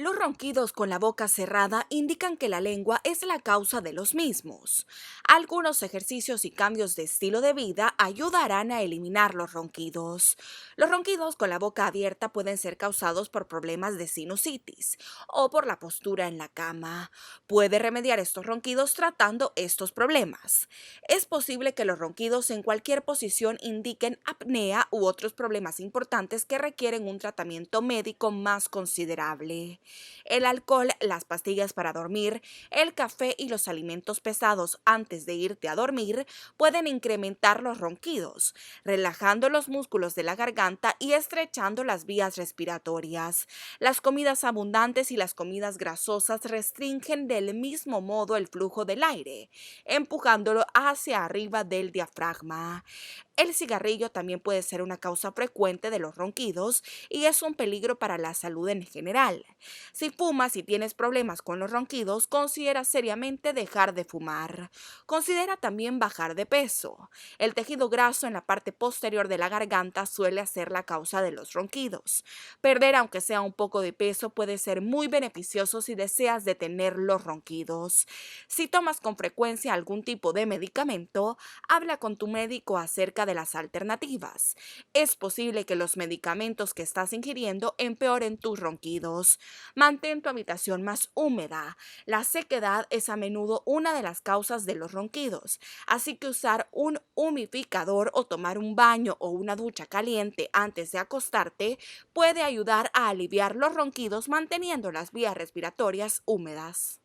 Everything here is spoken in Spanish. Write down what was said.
Los ronquidos con la boca cerrada indican que la lengua es la causa de los mismos. Algunos ejercicios y cambios de estilo de vida ayudarán a eliminar los ronquidos. Los ronquidos con la boca abierta pueden ser causados por problemas de sinusitis o por la postura en la cama. Puede remediar estos ronquidos tratando estos problemas. Es posible que los ronquidos en cualquier posición indiquen apnea u otros problemas importantes que requieren un tratamiento médico más considerable. El alcohol, las pastillas para dormir, el café y los alimentos pesados antes de irte a dormir pueden incrementar los ronquidos, relajando los músculos de la garganta y estrechando las vías respiratorias. Las comidas abundantes y las comidas grasosas restringen del mismo modo el flujo del aire, empujándolo hacia arriba del diafragma. El cigarrillo también puede ser una causa frecuente de los ronquidos y es un peligro para la salud en general. Si fumas y tienes problemas con los ronquidos, considera seriamente dejar de fumar. Considera también bajar de peso. El tejido graso en la parte posterior de la garganta suele ser la causa de los ronquidos. Perder aunque sea un poco de peso puede ser muy beneficioso si deseas detener los ronquidos. Si tomas con frecuencia algún tipo de medicamento, habla con tu médico acerca de las alternativas. Es posible que los medicamentos que estás ingiriendo empeoren tus ronquidos. Mantén tu habitación más húmeda. La sequedad es a menudo una de las causas de los ronquidos, así que usar un humidificador o tomar un baño o una ducha caliente antes de acostarte puede ayudar a aliviar los ronquidos manteniendo las vías respiratorias húmedas.